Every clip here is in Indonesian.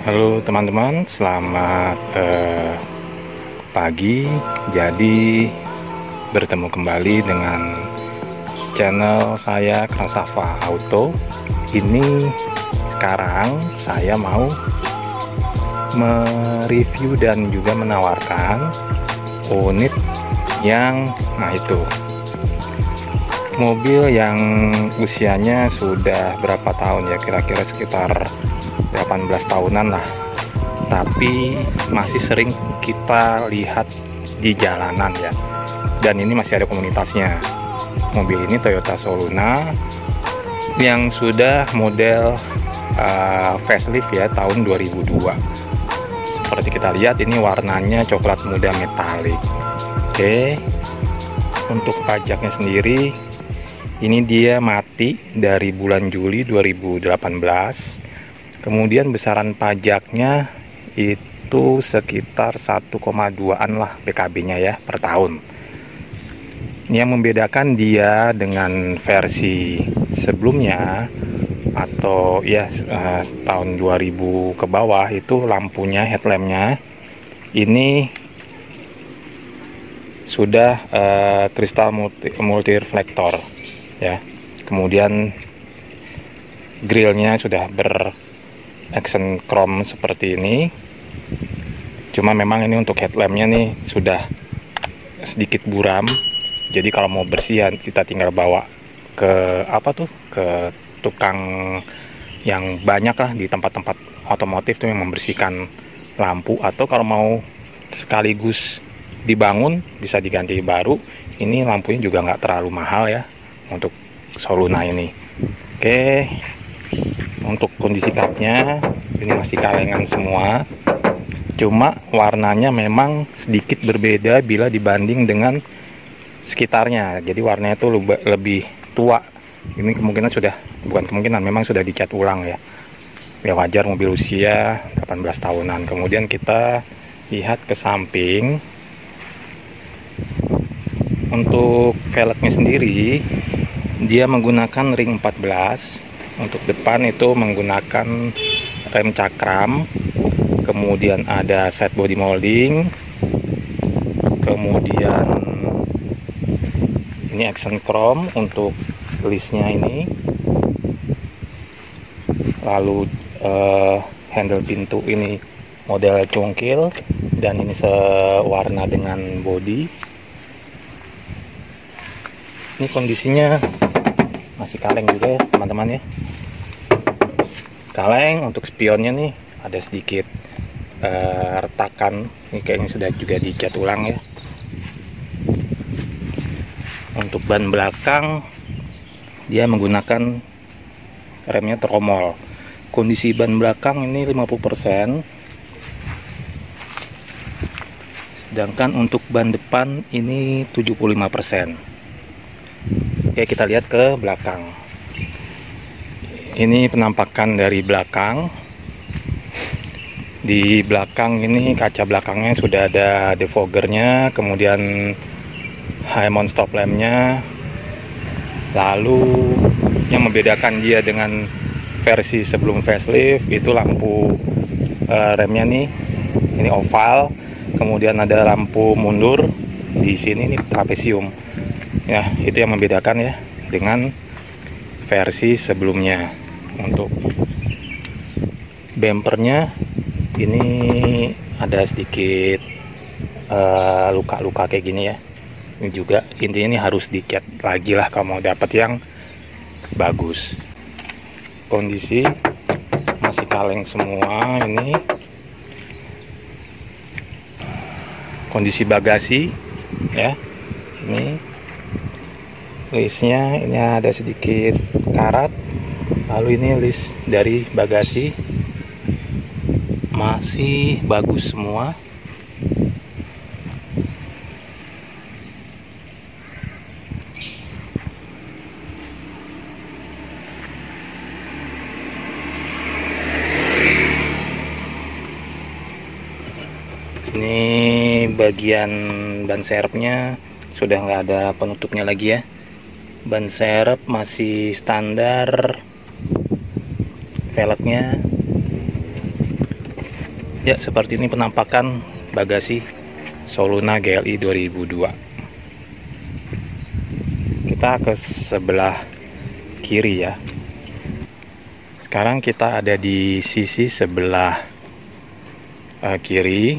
Halo teman-teman, selamat pagi. Jadi bertemu kembali dengan channel saya Krasafa Auto. Ini sekarang saya mau mereview dan juga menawarkan unit yang itu mobil yang usianya sudah berapa tahun ya, kira-kira sekitar 18 tahunan lah, tapi masih sering kita lihat di jalanan ya, dan ini masih ada komunitasnya. Mobil ini Toyota Soluna yang sudah model facelift ya, tahun 2002. Seperti kita lihat ini warnanya coklat muda metalik. Oke, untuk pajaknya sendiri ini dia mati dari bulan Juli 2018. Kemudian besaran pajaknya itu sekitar 1,2an lah PKB-nya ya per tahun. Ini yang membedakan dia dengan versi sebelumnya atau ya tahun 2000 ke bawah, itu lampunya, headlampnya ini sudah kristal multi reflektor ya. Kemudian grillnya sudah accent chrome seperti ini. Cuma memang ini untuk headlampnya nih sudah sedikit buram. Jadi kalau mau bersihan kita tinggal bawa ke ke tukang yang banyak lah di tempat-tempat otomotif tuh yang membersihkan lampu, atau kalau mau sekaligus dibangun bisa diganti baru. Ini lampunya juga nggak terlalu mahal ya untuk Soluna ini. Oke, untuk kondisi kapnya ini masih kalengan semua, cuma warnanya memang sedikit berbeda bila dibanding dengan sekitarnya. Jadi warnanya itu lebih tua. Ini kemungkinan memang sudah dicat ulang ya. Ya wajar, mobil usia 18 tahunan. Kemudian kita lihat ke samping. Untuk velgnya sendiri dia menggunakan ring 14. Untuk depan itu menggunakan rem cakram. Kemudian ada set body molding. Kemudian ini accent chrome untuk listnya ini. Lalu handle pintu ini model cungkil dan ini sewarna dengan body. Ini kondisinya masih kaleng juga ya teman-teman ya. Kaleng. Untuk spionnya nih ada sedikit retakan. Ini kayaknya sudah juga dicat ulang ya. Untuk ban belakang dia menggunakan remnya tromol. Kondisi ban belakang ini 50%. Sedangkan untuk ban depan ini 75%. Oke, kita lihat ke belakang. Ini penampakan dari belakang. Di belakang ini kaca belakangnya sudah ada defoggernya, kemudian high mount stop lampnya. Lalu yang membedakan dia dengan versi sebelum facelift itu lampu remnya nih, ini oval. Kemudian ada lampu mundur di sini nih, trapesium. Ya, itu yang membedakan ya dengan versi sebelumnya. Untuk bempernya ini ada sedikit luka-luka kayak gini ya. Ini juga intinya ini harus dicat lagi lah kalau mau dapat yang bagus. Kondisi masih kaleng semua. Ini kondisi bagasi ya. Ini listnya ini ada sedikit karat. Lalu ini list dari bagasi masih bagus semua. Ini bagian ban serepnya sudah nggak ada penutupnya lagi ya. Ban serep masih standar velgnya. Ya, seperti ini penampakan bagasi Soluna GLI 2002. Kita ke sebelah kiri ya. Sekarang kita ada di sisi sebelah kiri.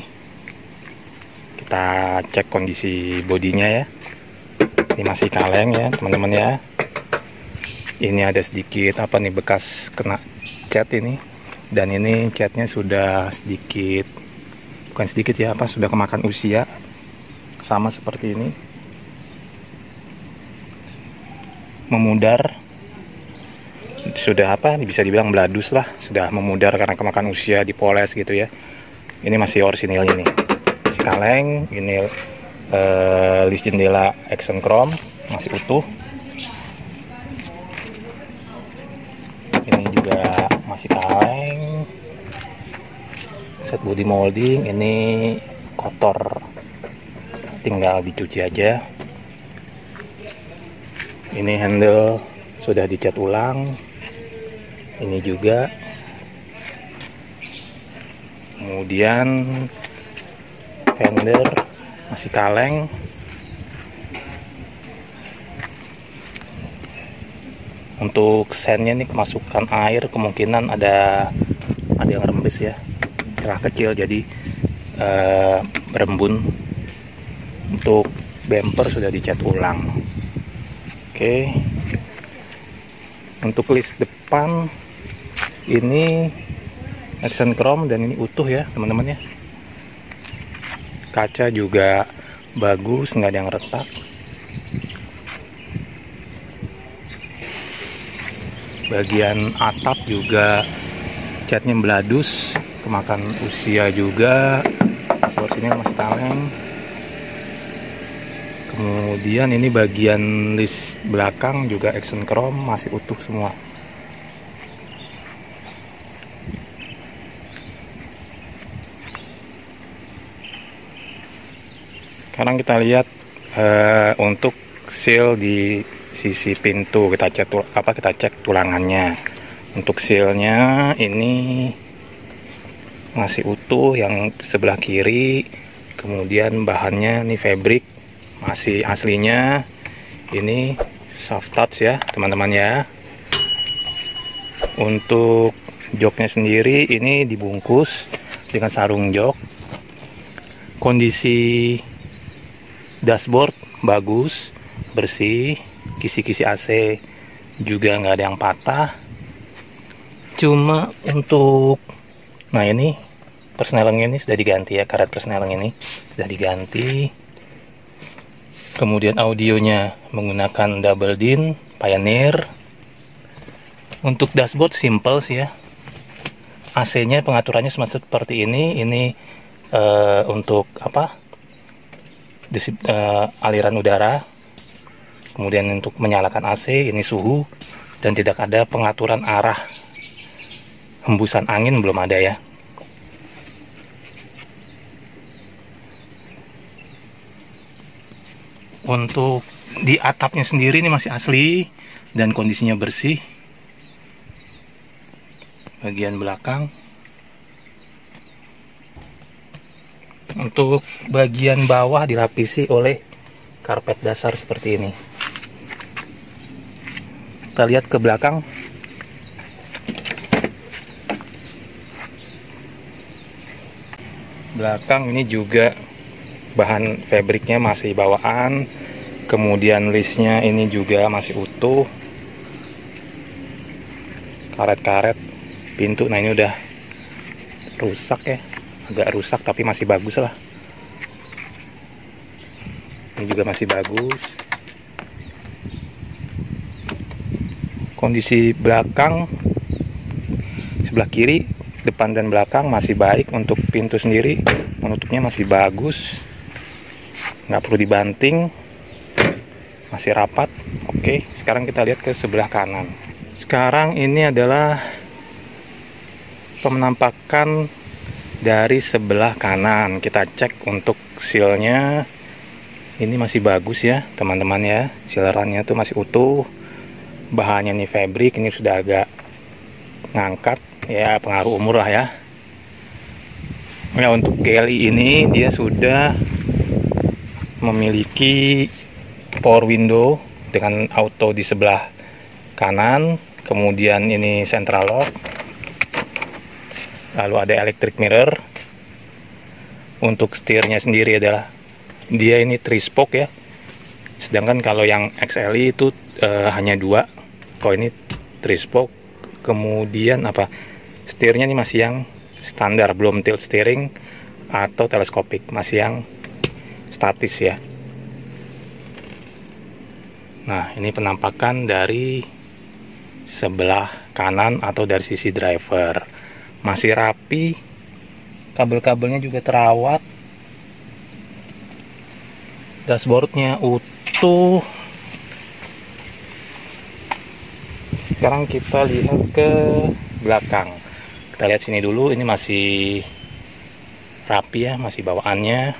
Kita cek kondisi bodinya ya. Ini masih kaleng ya teman-teman ya. Ini ada sedikit apa nih, bekas kena cat ini. Dan ini catnya sudah sedikit, bukan sedikit ya, apa, sudah kemakan usia. Sama seperti ini, memudar, sudah apa, bisa dibilang beladus lah, sudah memudar karena kemakan usia, dipoles gitu ya. Ini masih orisinil ini, masih kaleng. Ini list jendela action chrome masih utuh. Ini juga masih kaleng. Set body molding ini kotor, tinggal dicuci aja. Ini handle sudah dicat ulang. Ini juga. Kemudian fender masih kaleng. Untuk sennya nih kemasukan air, kemungkinan ada yang rembes ya, celah kecil, jadi berembun. Untuk bumper sudah dicat ulang. Oke. Untuk list depan ini action chrome dan ini utuh ya teman-teman ya. Kaca juga bagus, nggak ada yang retak. Bagian atap juga catnya beladus, kemakan usia juga. Sini masih kaleng. Kemudian ini bagian list belakang juga action chrome masih utuh semua. Sekarang kita lihat untuk seal di sisi pintu, kita cek tulangannya. Untuk sealnya ini masih utuh yang sebelah kiri. Kemudian bahannya ini fabric, masih aslinya. Ini soft touch ya teman-teman ya. Untuk joknya sendiri ini dibungkus dengan sarung jok. Kondisi dashboard bagus, bersih. Kisi-kisi AC juga nggak ada yang patah. Cuma untuk, nah ini persneleng ini sudah diganti ya, karet persneleng ini sudah diganti. Kemudian audionya menggunakan double din Pioneer. Untuk dashboard simple sih ya. AC-nya pengaturannya seperti ini. Ini untuk apa? Aliran udara. Kemudian untuk menyalakan AC ini suhu, dan tidak ada pengaturan arah hembusan angin, belum ada ya. Untuk di atapnya sendiri ini masih asli dan kondisinya bersih. Bagian belakang. Untuk bagian bawah dilapisi oleh karpet dasar seperti ini. Kita lihat ke belakang. Belakang ini juga bahan fabriknya masih bawaan. Kemudian listnya ini juga masih utuh. Karet-karet pintu, nah ini udah rusak ya, agak rusak tapi masih bagus lah. Ini juga masih bagus. Kondisi belakang sebelah kiri, depan dan belakang masih baik. Untuk pintu sendiri menutupnya masih bagus, nggak perlu dibanting, masih rapat. Oke, sekarang kita lihat ke sebelah kanan. Sekarang ini adalah penampakan dari sebelah kanan. Kita cek untuk sealnya, ini masih bagus ya teman-teman ya. Sealerannya tuh masih utuh. Bahannya nih fabric, ini sudah agak ngangkat ya, pengaruh umur lah ya. Nah, untuk GLI ini dia sudah memiliki power window dengan auto di sebelah kanan, kemudian ini central lock, lalu ada electric mirror. Untuk setirnya sendiri adalah dia ini 3 spoke ya, sedangkan kalau yang XLI itu hanya 2. Kalau ini 3 spoke. Kemudian setirnya ini masih yang standar, belum tilt steering atau teleskopik, masih yang statis ya. Nah, ini penampakan dari sebelah kanan atau dari sisi driver. Masih rapi, kabel-kabelnya juga terawat, dashboardnya utuh. Sekarang kita lihat ke belakang. Kita lihat sini dulu, ini masih rapi ya, masih bawaannya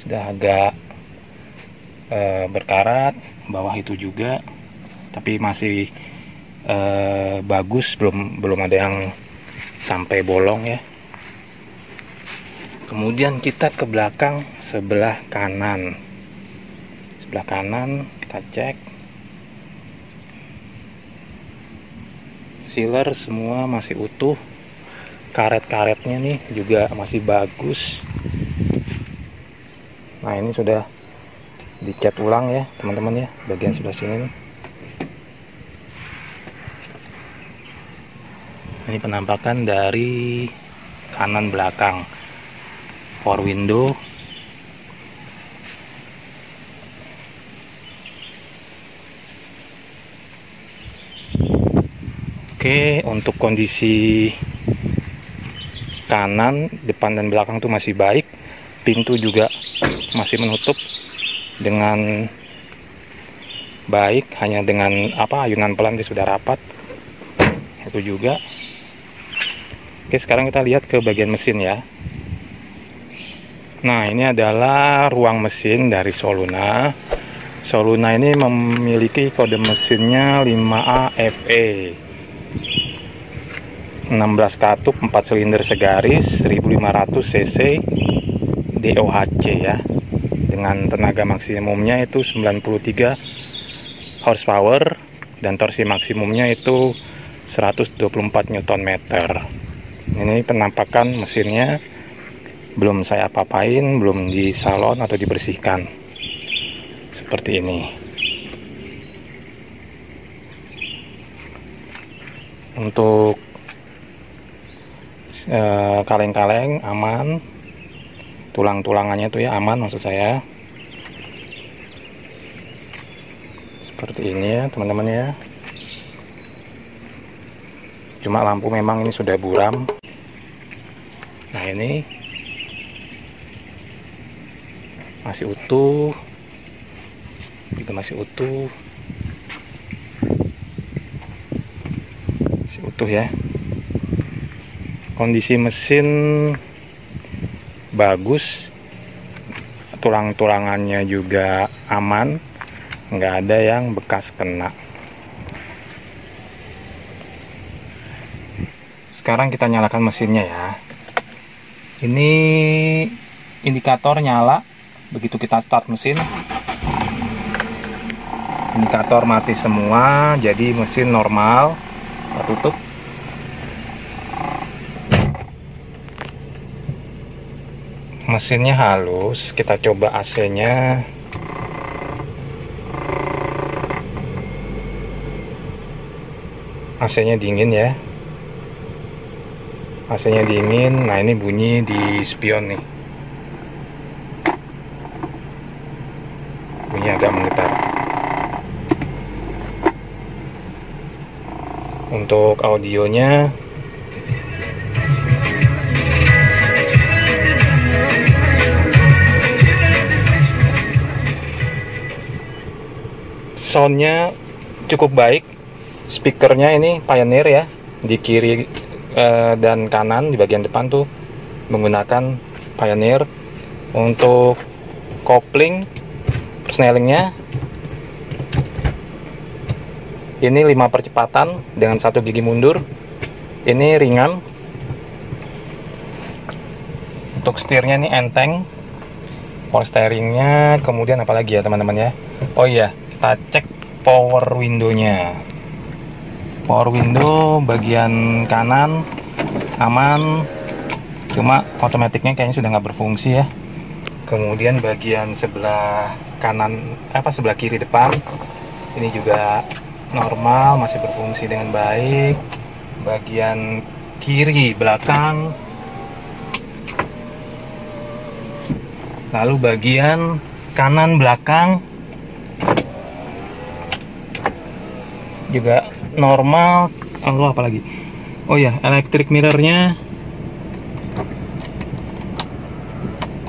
sudah agak berkarat, bawah itu juga, tapi masih bagus, belum ada yang sampai bolong ya. Kemudian kita ke belakang sebelah kanan. Sebelah kanan kita cek. Sealer semua masih utuh, karet-karetnya nih juga masih bagus. Nah, ini sudah dicat ulang ya teman-teman ya, bagian sebelah sini nih. Ini penampakan dari kanan belakang, power window. Oke, untuk kondisi kanan, depan dan belakang tuh masih baik. Pintu juga masih menutup dengan baik, hanya dengan ayunan pelan sudah rapat. Itu juga. Oke, sekarang kita lihat ke bagian mesin ya. Nah, ini adalah ruang mesin dari Soluna. Soluna ini memiliki kode mesinnya 5A FE. 16 katup 4 silinder segaris 1500 cc DOHC ya, dengan tenaga maksimumnya itu 93 horsepower dan torsi maksimumnya itu 124 Nm. Ini penampakan mesinnya, belum saya apa-apain, belum di salon atau dibersihkan, seperti ini. Untuk kaleng-kaleng aman, tulang-tulangannya tuh ya aman, maksud saya. Seperti ini ya teman-teman ya. Cuma lampu memang ini sudah buram. Nah, ini masih utuh, juga masih utuh, masih utuh ya. Kondisi mesin bagus, tulang-tulangannya juga aman, nggak ada yang bekas kena. Sekarang kita nyalakan mesinnya ya. Ini indikator nyala begitu kita start mesin. Indikator mati semua, jadi mesin normal. Kita tutup. Mesinnya halus, kita coba AC-nya. AC-nya dingin ya. AC-nya dingin. Nah, ini bunyi di spion nih. Bunyi agak menggetar. Untuk audionya, soundnya cukup baik. Speakernya ini Pioneer ya, di kiri dan kanan di bagian depan tuh menggunakan Pioneer. Untuk kopling, persnelingnya ini 5 percepatan dengan 1 gigi mundur. Ini ringan, Untuk setirnya ini enteng, power steeringnya, kemudian apalagi ya teman-teman ya. Oh iya, kita cek power window-nya. Power window bagian kanan aman, cuma otomatiknya kayaknya sudah nggak berfungsi ya. Kemudian bagian sebelah kanan, sebelah kiri depan, ini juga normal, masih berfungsi dengan baik. Bagian kiri belakang, lalu bagian kanan belakang juga normal. Lalu apa lagi? Oh ya, electric mirrornya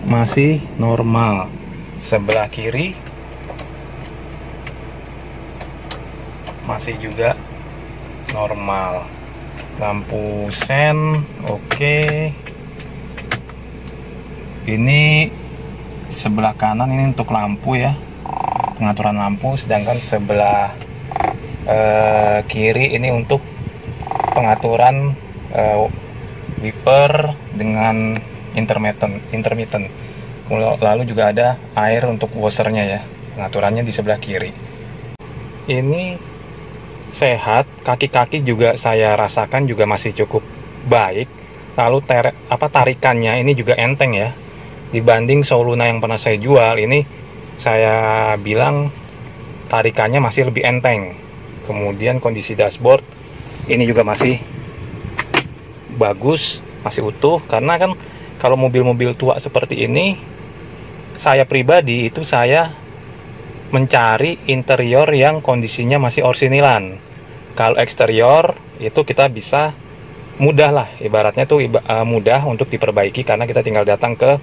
masih normal. Sebelah kiri masih juga normal. Lampu sen oke. Ini sebelah kanan ini untuk lampu ya, pengaturan lampu, sedangkan sebelah kiri ini untuk pengaturan wiper dengan intermittent. Lalu juga ada air untuk washernya ya, pengaturannya di sebelah kiri. Ini sehat, kaki-kaki juga saya rasakan juga masih cukup baik. Lalu tarikannya ini juga enteng ya, dibanding Soluna yang pernah saya jual. Ini saya bilang tarikannya masih lebih enteng. Kemudian kondisi dashboard ini juga masih bagus, masih utuh. Karena kan kalau mobil-mobil tua seperti ini, saya pribadi itu saya mencari interior yang kondisinya masih orsinilan. Kalau eksterior itu kita bisa mudah lah, ibaratnya tuh mudah untuk diperbaiki karena kita tinggal datang ke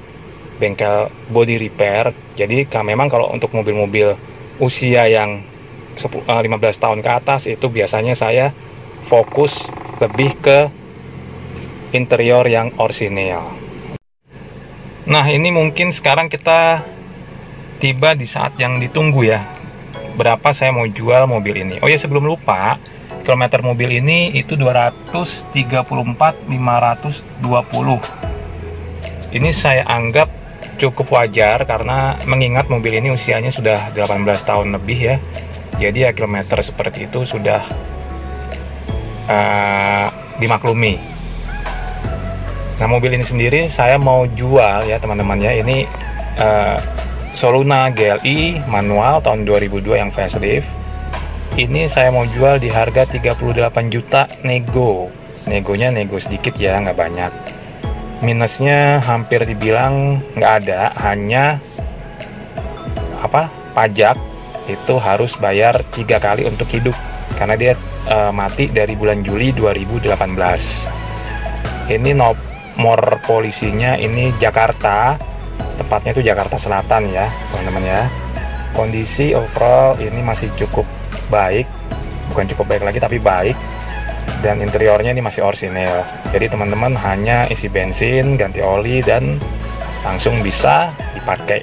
bengkel body repair. Jadi memang kalau untuk mobil-mobil usia yang 15 tahun ke atas itu biasanya saya fokus lebih ke interior yang orsinil. Nah, ini mungkin sekarang kita tiba di saat yang ditunggu ya. Berapa saya mau jual mobil ini? Oh ya, sebelum lupa, kilometer mobil ini itu 234.520. Ini saya anggap cukup wajar karena mengingat mobil ini usianya sudah 18 tahun lebih ya. Jadi ya kilometer seperti itu sudah dimaklumi. Nah, mobil ini sendiri saya mau jual ya teman-teman ya. Ini Soluna GLI manual tahun 2002 yang facelift. Ini saya mau jual di harga 38 juta nego. Negonya nego sedikit ya, nggak banyak. Minusnya hampir dibilang nggak ada, hanya pajak itu harus bayar 3 kali untuk hidup karena dia mati dari bulan Juli 2018. Ini nomor polisinya ini Jakarta, tepatnya itu Jakarta Selatan ya teman-teman ya. Kondisi overall ini masih cukup baik, bukan cukup baik lagi tapi baik, dan interiornya ini masih orsinil. Jadi teman-teman hanya isi bensin, ganti oli, dan langsung bisa dipakai.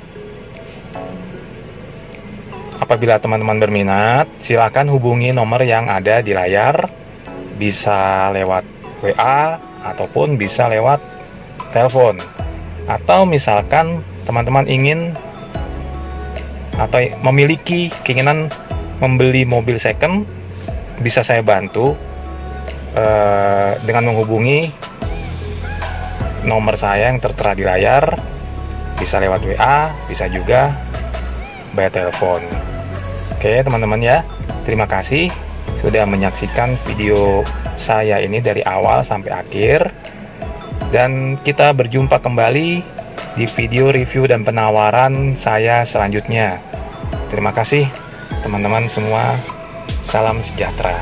Apabila teman-teman berminat, silakan hubungi nomor yang ada di layar. Bisa lewat WA ataupun bisa lewat telepon. Atau misalkan teman-teman ingin atau memiliki keinginan membeli mobil second, bisa saya bantu dengan menghubungi nomor saya yang tertera di layar. Bisa lewat WA, bisa juga by telepon. Oke teman-teman ya, terima kasih sudah menyaksikan video saya ini dari awal sampai akhir. Dan kita berjumpa kembali di video review dan penawaran saya selanjutnya. Terima kasih teman-teman semua, salam sejahtera.